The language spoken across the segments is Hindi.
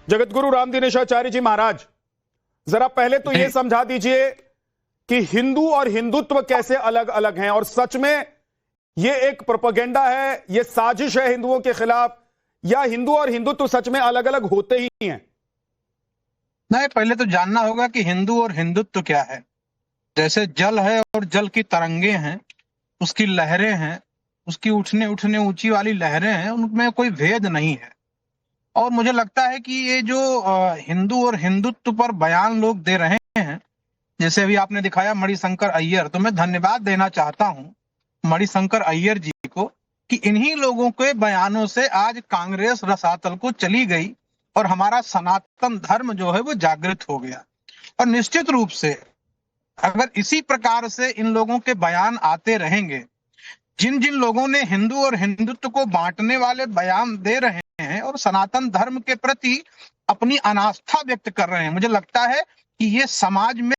जगतगुरु रामदिनेशाचार्य जी महाराज, जरा पहले तो यह समझा दीजिए कि हिंदू और हिंदुत्व कैसे अलग अलग हैं, और सच में यह एक प्रोपेगेंडा है, यह साजिश है हिंदुओं के खिलाफ, या हिंदू और हिंदुत्व सच में अलग अलग होते ही हैं? नहीं, पहले तो जानना होगा कि हिंदू और हिंदुत्व क्या है। जैसे जल है और जल की तरंगे हैं, उसकी लहरें हैं, उसकी उठने उठने ऊंची वाली लहरें हैं, उनमें कोई भेद नहीं है। और मुझे लगता है कि ये जो हिंदू और हिंदुत्व पर बयान लोग दे रहे हैं, जैसे अभी आपने दिखाया मणिशंकर अय्यर, तो मैं धन्यवाद देना चाहता हूं मणिशंकर अय्यर जी को कि इन्हीं लोगों के बयानों से आज कांग्रेस रसातल को चली गई और हमारा सनातन धर्म जो है वो जागृत हो गया। और निश्चित रूप से अगर इसी प्रकार से इन लोगों के बयान आते रहेंगे, जिन जिन लोगों ने हिंदू और हिंदुत्व को बांटने वाले बयान दे रहे हैं और सनातन धर्म के प्रति अपनी अनास्था व्यक्त कर रहे हैं, मुझे लगता है कि ये समाज में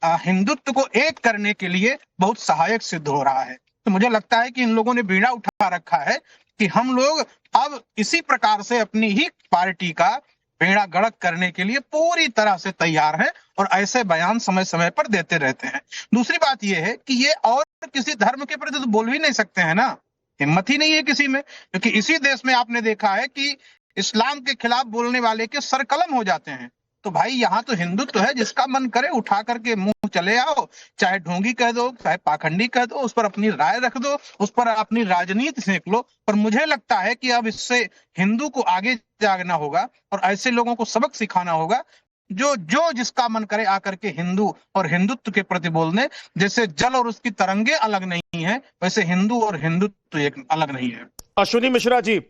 हिंदुत्व को एक करने के लिए बहुत सहायक सिद्ध हो रहा है। तो मुझे लगता है कि इन लोगों ने बीड़ा उठा रखा है कि हम लोग अब इसी प्रकार से अपनी ही पार्टी का बेड़ा गर्क करने के लिए पूरी तरह से तैयार है और ऐसे बयान समय समय पर देते रहते हैं। दूसरी बात यह है कि ये और किसी धर्म के प्रति तो बोल भी नहीं सकते हैं ना, हिम्मत ही नहीं है किसी में, क्योंकि इसी देश में आपने देखा है कि इस्लाम के खिलाफ बोलने वाले के सर कलम हो जाते हैं। तो भाई यहाँ तो हिंदुत्व है, जिसका मन करे उठा करके मुंह चले आओ, चाहे ढोंगी कह दो, चाहे पाखंडी कह दो, उस पर अपनी राय रख दो, उस पर अपनी राजनीति सेंक लो। पर मुझे लगता है कि अब इससे हिंदू को आगे जागना होगा और ऐसे लोगों को सबक सिखाना होगा जो जो जिसका मन करे आकर के हिंदू और हिंदुत्व के प्रति बोलने। जैसे जल और उसकी तरंगे अलग नहीं है, वैसे हिंदू और हिंदुत्व एक अलग नहीं है। अश्विनी मिश्रा जी,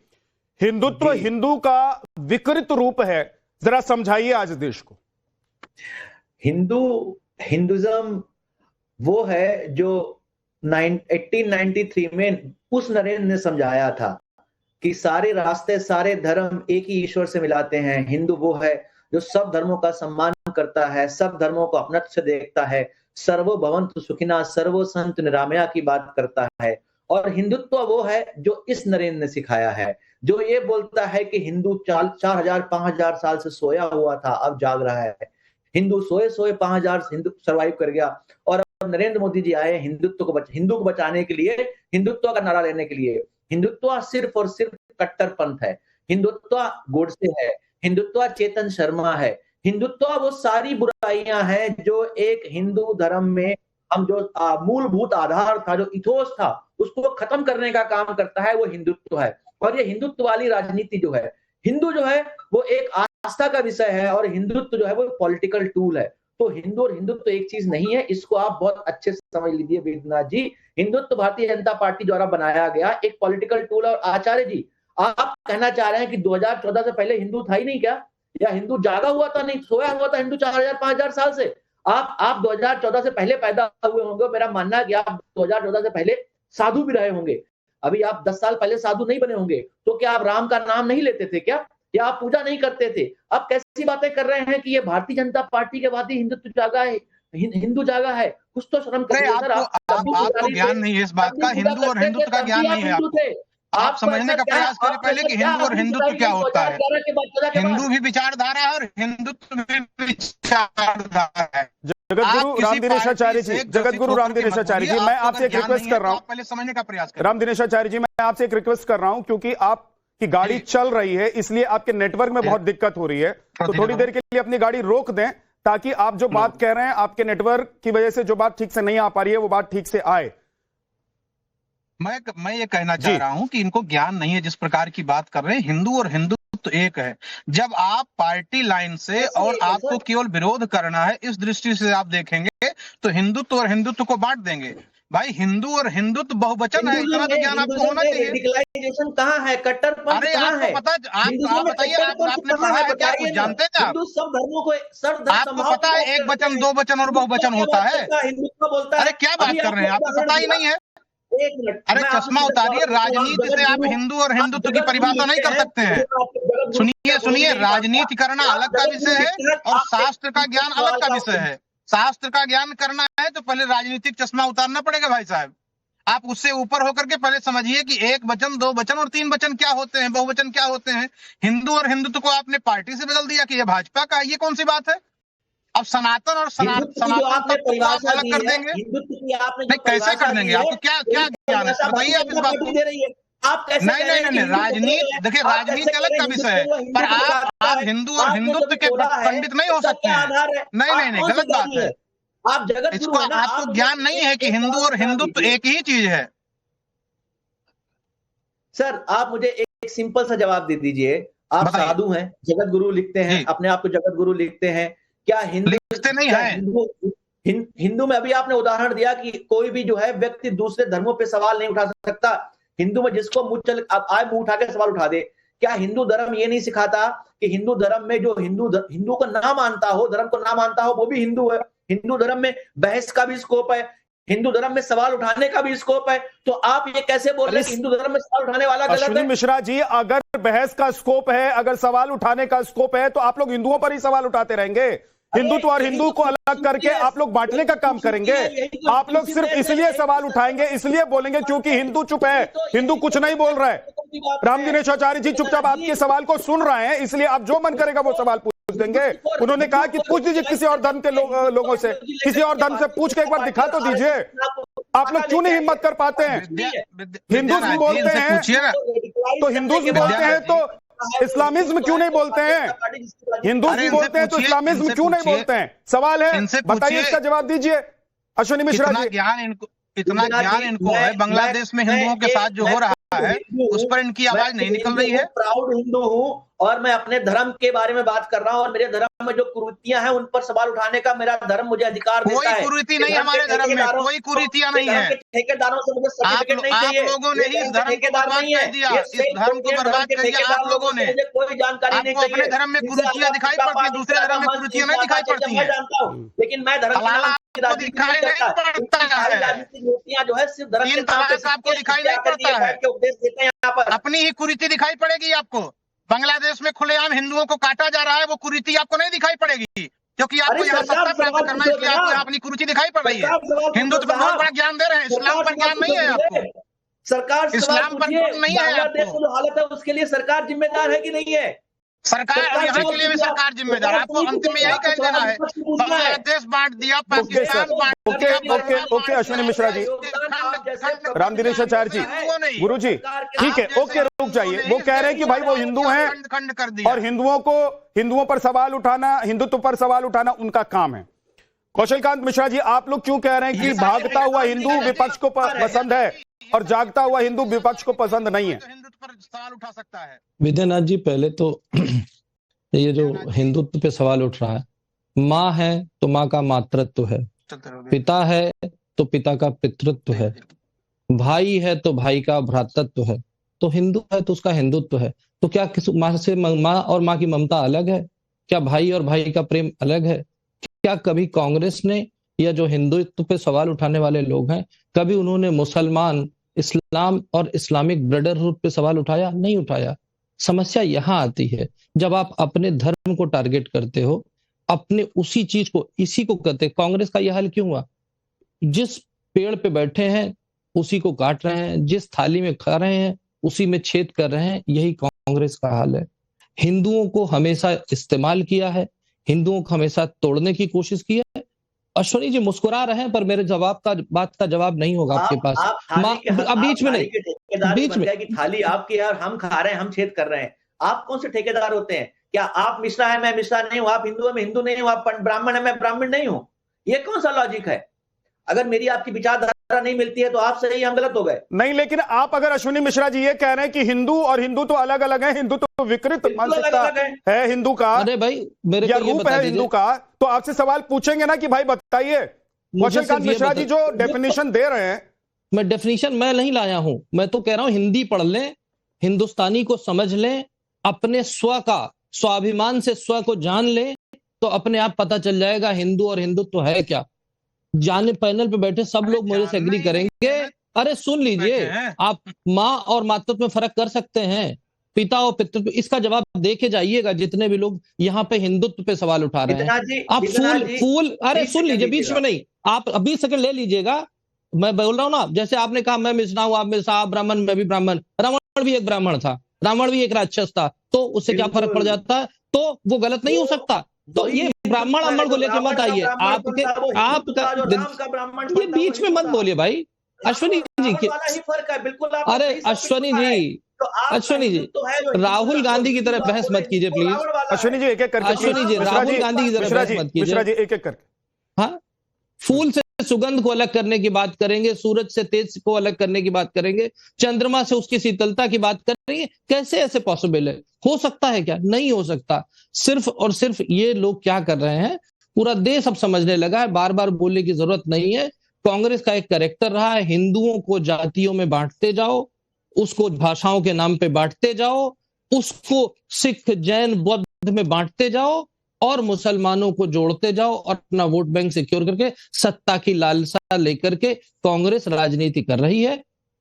हिंदुत्व हिंदू का विकृत रूप है, जरा समझाइए आज देश को। हिंदुज्म वो है जो 1893 में उस नरेंद्र ने समझाया था कि सारे रास्ते सारे धर्म एक ही ईश्वर से मिलाते हैं। हिंदू वो है जो सब धर्मों का सम्मान करता है, सब धर्मों को अपनत्व से देखता है, सर्वो भवन्तु सुखिनः सर्वो सन्तु निरामया की बात करता है। और हिंदुत्व वो है जो इस नरेंद्र ने सिखाया है, जो ये बोलता है कि हिंदू 4000 5000 साल से सोया हुआ था, अब जाग रहा है। हिंदू सोए 5000 हिंदू सर्वाइव कर गया, और अब नरेंद्र मोदी जी आए हिंदू को बचाने के लिए, हिंदुत्व का नारा लेने के लिए। हिंदुत्व सिर्फ और सिर्फ कट्टरपंथ है, हिंदुत्व गोडसे है, हिंदुत्व चेतन शर्मा है, हिंदुत्व वो सारी बुराइयां हैं जो एक हिंदू धर्म में हम जो मूलभूत आधार था, जो इथोस था, उसको खत्म करने का काम करता है, वो हिंदुत्व है। और ये हिंदुत्व वाली राजनीति जो है, हिंदू जो है वो एक आस्था का विषय है और हिंदुत्व जो है वो पॉलिटिकल टूल है। तो हिंदू और हिंदुत्व एक चीज नहीं है, इसको आप बहुत अच्छे से समझ लीजिए वेदनाथ जी। हिंदुत्व भारतीय जनता पार्टी द्वारा बनाया गया एक पॉलिटिकल टूल। और आचार्य जी, आप कहना चाह रहे हैं कि 2014 से पहले हिंदू था ही नहीं क्या? या हिंदू जागा हुआ था, नहीं सोया हुआ था हिंदू 4000 5000 साल से? आप 2014 से पहले पैदा हुए होंगे, मेरा मानना है कि आप 2014 से पहले साधु भी रहे होंगे। अभी आप 10 साल पहले साधु नहीं बने होंगे, तो क्या आप राम का नाम नहीं लेते थे क्या? या आप पूजा नहीं करते थे? आप कैसी बातें कर रहे हैं कि ये भारतीय जनता पार्टी के बाद ही हिंदुत्व जागा है, हिंदू जागा है? कुछ तो शर्म करिए सर। आपको ज्ञान नहीं है इस बात का, हिंदू और हिंदुत्व का ज्ञान नहीं है आपको। आप समझने का प्रयास करें पहले कि हिंदू और हिंदुत्व क्या होता है। हिंदू भी विचारधारा है और हिंदुत्व भी विचारधारा है। जगतगुरु रामदिनेशाचार्य जी, मैं आपसे एक रिक्वेस्ट कर रहा हूं, पहले समझने का प्रयास करें। रामदिनेशाचार्य जी, मैं आपसे एक रिक्वेस्ट कर रहा हूं, क्योंकि आपकी गाड़ी चल रही है, इसलिए आपके नेटवर्क में बहुत दिक्कत हो रही है, तो थोड़ी देर के लिए अपनी गाड़ी रोक दें, ताकि आप जो बात कह रहे हैं, आपके नेटवर्क की वजह से जो बात ठीक से नहीं आ पा रही है, वो बात ठीक से आए। मैं ये कहना चाह रहा हूं कि इनको ज्ञान नहीं है जिस प्रकार की बात कर रहे हैं। हिंदू और हिंदुत्व एक है। जब आप पार्टी लाइन से और आपको केवल विरोध करना है, इस दृष्टि से आप देखेंगे तो हिंदुत्व और हिंदुत्व को बांट देंगे। भाई हिंदू और हिंदुत्व बहुवचन है, इतना तो ज्ञान आपको होना चाहिए। रेडिकलाइजेशन कहां है? कट्टरपंथ कहां है? पता, आप बताइए, आपने पढ़ा है क्या? कुछ जानते हैं आप? सब धर्मों को आपको पता है एक वचन, दो वचन और बहुवचन होता है? हिंदुत्व बोलता है। अरे क्या बात कर रहे हैं, आपको पता ही नहीं है? एक मिनट, अरे चश्मा उतारिए, राजनीति से आप हिंदू और हिंदुत्व की परिभाषा नहीं कर सकते हैं। सुनिए, राजनीति करना अलग का विषय है और शास्त्र का ज्ञान अलग का विषय है। शास्त्र का ज्ञान करना है तो पहले राजनीतिक चश्मा उतारना पड़ेगा भाई साहब। आप उससे ऊपर होकर के पहले समझिए कि एक वचन, दो वचन और तीन वचन क्या होते हैं, बहुवचन क्या होते हैं। हिंदू और हिंदुत्व को आपने पार्टी से बदल दिया कि ये भाजपा का, ये कौन सी बात है? अब सनातन और सनातन आपने तत्व को आप अलग कर देंगे, हिंदुत्व की आपने नहीं कैसे कर देंगे? आपको क्या क्या ज्ञान है? बताइए आप इस बात को। दे रही है। आप कैसे नहीं, राजनीति, देखिए राजनीति अलग का विषय है, पर आप हिंदू और हिंदुत्व के पंडित नहीं हो सकते हैं। नहीं, गलत बात है। आप जगत इसको आपको ज्ञान नहीं है कि हिंदू और हिंदुत्व एक ही चीज है। सर आप मुझे एक सिंपल सा जवाब दे दीजिए। आप साधु हैं, जगत गुरु लिखते हैं, अपने आप को जगत गुरु लिखते हैं, क्या हिंदू लिखते नहीं है? हिंदू में अभी आपने उदाहरण दिया कि कोई भी जो है व्यक्ति दूसरे धर्मों पे सवाल नहीं उठा सकता। हिंदू में जिसको मुंह उठा के सवाल उठा दे। क्या हिंदू धर्म ये नहीं सिखाता कि हिंदू धर्म में जो हिंदू को ना मानता हो, धर्म को ना मानता हो, वो भी हिंदू है। हिंदू धर्म में बहस का भी स्कोप है, हिंदू धर्म में सवाल उठाने का भी स्कोप है। तो आप ये कैसे बोल रहे हैं कि हिंदू धर्म में सवाल उठाने वाला गलत है? अश्विनी मिश्रा जी, अगर बहस का स्कोप है, अगर सवाल उठाने का स्कोप है, तो आप लोग हिंदुओं पर ही सवाल उठाते रहेंगे। हिंदुत्व और हिंदू को अलग करके आप लोग बांटने का काम करेंगे। आप लोग सिर्फ इसलिए सवाल उठाएंगे, इसलिए बोलेंगे क्योंकि हिंदू चुप है, हिंदू कुछ नहीं बोल रहा है। राम दिनेश आचार्य जी चुपचाप आपके सवाल को सुन रहे हैं, इसलिए आप जो मन करेगा वो सवाल पूछ देंगे। उन्होंने कहा कि पूछ दीजिए किसी और धर्म के लोगों से, किसी और धर्म से पूछ के एक बार दिखा तो दीजिए। आप लोग क्यों नहीं हिम्मत कर पाते हैं? हिंदुत्व बोलते हैं तो हिंदुत्व बोलते हैं तो इस्लामिज्म क्यों नहीं बोलते हैं? हिंदुत्व बोलते हैं तो इस्लामिज्म क्यों नहीं बोलते हैं? सवाल है, बताइए, इसका जवाब दीजिए अश्विनी मिश्रा जी। इतना ज्ञान इनको है, बांग्लादेश में हिंदुओं के साथ जो हो रहा है उस पर इनकी आवाज नहीं निकल रही है। प्राउड हिंदू हूँ और मैं अपने धर्म के बारे में बात कर रहा हूँ, और मेरे धर्म में जो कुरीतियां हैं उन पर सवाल उठाने का मेरा धर्म मुझे अधिकार देता है। कोई कुरीति नहीं, हमारे धर्म में कोई कुरीतियां नहीं है। ठेकेदारों से मुझे सर्टिफिकेट नहीं चाहिए। आप लोगों ने इस धर्म को बर्बाद कर दिया, इस धर्म को बर्बाद कर दिया आप लोगों ने। कोई जानकारी नहीं चाहिए। अपने धर्म में कुरीतियां दिखाई पड़ती है, दूसरे धर्म में कुरीतियां नहीं दिखाई पड़ती है। जानता हूँ, लेकिन मैं धर्म दिखाई नहीं पड़ता है। राजनीतिक नीतियां जो है सिर्फ धर्म के नाम पे आपको दिखाई नहीं पड़ता है, उपदेश देते हैं। यहाँ पर अपनी ही कुरीति दिखाई पड़ेगी आपको। बांग्लादेश में खुलेआम हिंदुओं को काटा जा रहा है, वो कुरीति आपको नहीं दिखाई पड़ेगी, क्योंकि आपको यहाँ सत्ता प्राप्त करना है, इसलिए आपको यहाँ अपनी कुरीति दिखाई पड़ रही है। हिंदुत्व पर बहुत बड़ा ज्ञान दे रहे हैं, इस्लाम पर ज्ञान नहीं है आपको। सरकार इस्लाम पर नहीं है आपको। जो हालत है उसके लिए सरकार जिम्मेदार है कि नहीं है? सरकार, यहाँ के लिए भी सरकार जिम्मेदार है। आपको अंतिम में यही कह देना है, बांग्लादेश बांट दिया, पाकिस्तान बांट दिया। ओके अश्विनी मिश्रा जी, राम दिनेश आचार्य जी, गुरु जी, ठीक है, ओके रुक जाइए। वो कह रहे हैं कि भाई वो हिंदू हैं खंड कर दिया, और हिंदुओं पर सवाल उठाना, हिंदुत्व पर सवाल उठाना उनका काम है। कौशलकांत मिश्रा जी, आप लोग क्यों कह रहे हैं कि भागता हुआ हिंदू विपक्ष को पसंद है और जागता हुआ हिंदू विपक्ष को पसंद नहीं है? हिंदुत्व पर सवाल उठा सकता है। विद्यानाथ जी, पहले तो ये जो हिंदुत्व पे सवाल उठ रहा है, माँ है तो माँ का मातृत्व है, पिता है तो पिता का पितृत्व है, भाई है तो भाई का भ्रातृत्व है, तो हिंदू है तो उसका हिंदुत्व है। तो क्या किस माँ से माँ और माँ की ममता अलग है? क्या भाई और भाई का प्रेम अलग है? क्या कभी कांग्रेस ने या जो हिंदुत्व पे सवाल उठाने वाले लोग हैं, कभी उन्होंने मुसलमान, इस्लाम और इस्लामिक ब्रदरहुड पे सवाल उठाया? नहीं उठाया। समस्या यहाँ आती है जब आप अपने धर्म को टारगेट करते हो, अपने उसी चीज को, इसी को कहते। कांग्रेस का यह हाल क्यों हुआ? जिस पेड़ पे बैठे हैं उसी को काट रहे हैं, जिस थाली में खा रहे हैं उसी में छेद कर रहे हैं। यही कांग्रेस का हाल है। हिंदुओं को हमेशा इस्तेमाल किया है, हिंदुओं को हमेशा तोड़ने की कोशिश की है। अश्विनी जी मुस्कुरा रहे हैं, पर मेरे बात का जवाब नहीं होगा आपके पास। अब बीच में नहीं, बीच में कि थाली आपकी है और हम खा रहे हैं, हम छेद कर रहे हैं। आप कौन से ठेकेदार होते हैं? क्या आप मिश्रा है, मैं मिश्रा नहीं हूं? आप हिंदू है, मैं हिंदू नहीं हूं? आप ब्राह्मण है, मैं ब्राह्मण नहीं हूं? ये कौन सा लॉजिक है? अगर मेरी आपकी विचारधारा नहीं मिलती है तो आप सही, हम गलत हो गए। नहीं, लेकिन आप अगर अश्विनी मिश्रा जी ये कह रहे हैं कि हिंदू और हिंदू तो अलग अलग है, हिंदू तो विकृत मानसिकता है हिंदू का, अरे भाई मेरे या रूप है हिंदू का, तो आपसे सवाल पूछेंगे ना कि भाई बताइए। कौशलकांत मिश्रा जी जो डेफिनेशन दे रहे हैं, मैं डेफिनेशन मैं नहीं लाया हूं, मैं तो कह रहा हूं हिंदी पढ़ लें, हिंदुस्तानी को समझ लें, अपने स्व का, स्वाभिमान से स्व को जान लें, तो अपने आप पता चल जाएगा हिंदू और हिंदुत्व है क्या। जाने पैनल पे बैठे सब लोग मुझे से एग्री करेंगे। अरे सुन लीजिए, आप माँ और मातृत्व में फर्क कर सकते हैं, पिता और पितृत्व, इसका जवाब देके जाइएगा। जितने भी लोग यहाँ पे हिंदुत्व पे सवाल उठा रहे हैं, आप फूल अरे सुन लीजिए, बीच में नहीं, आप 20 सेकंड ले लीजिएगा। मैं बोल रहा हूं ना, जैसे आपने कहा मैं मिश्रा हूं, आप मिश्रा, आप ब्राह्मण, मैं भी ब्राह्मण, रावण भी एक ब्राह्मण था, रावण भी एक राक्षस था, तो उससे क्या फर्क पड़ जाता है? तो वो गलत नहीं हो सकता। तो ये ब्राह्मण अम्मण को लेके मत आइए, आपका ये बीच में मत बोलिए भाई। अश्विनी जी के ही फर्क है, बिल्कुल अरे अश्विनी जी, अश्विनी जी, राहुल गांधी की तरह बहस मत कीजिए प्लीज। अश्विनी जी एक एक करके, अश्विनी जी, राहुल गांधी की तरह बहस मत कीजिए। मिश्रा जी एक एक करके। हाँ, फूल से सुगंध को अलग करने की बात करेंगे, सूरज से तेज को अलग करने की बात करेंगे, चंद्रमा से उसकी शीतलता की बात करेंगे, कैसे ऐसे पॉसिबल है? हो सकता है क्या? नहीं हो सकता। सिर्फ और सिर्फ ये लोग क्या कर रहे हैं, पूरा देश अब समझने लगा है, बार बार बोलने की जरूरत नहीं है। कांग्रेस का एक कैरेक्टर रहा है, हिंदुओं को जातियों में बांटते जाओ, उसको भाषाओं के नाम पे बांटते जाओ, उसको सिख जैन बौद्ध में बांटते जाओ, और मुसलमानों को जोड़ते जाओ, और अपना वोट बैंक सिक्योर करके सत्ता की लालसा लेकर के कांग्रेस राजनीति कर रही है।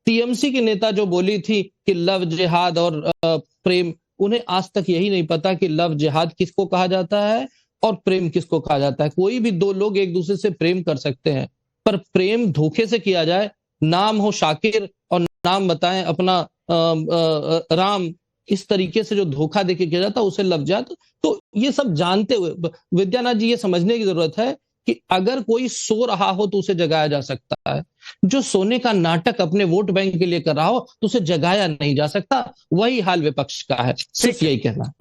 टीएमसी की नेता जो बोली थी कि लव जिहाद और प्रेम, उन्हें आज तक यही नहीं पता कि लव जिहाद किसको कहा जाता है और प्रेम किसको कहा जाता है। कोई भी दो लोग एक दूसरे से प्रेम कर सकते हैं, पर प्रेम धोखे से किया जाए, नाम हो शाकिर और नाम बताएं अपना राम, इस तरीके से जो धोखा देके किया जाता है उसे लव जिहाद। तो ये सब जानते हुए विद्यानाथ जी ये समझने की जरूरत है कि अगर कोई सो रहा हो तो उसे जगाया जा सकता है, जो सोने का नाटक अपने वोट बैंक के लिए कर रहा हो तो उसे जगाया नहीं जा सकता। वही हाल विपक्ष का है, सिर्फ यही कहना।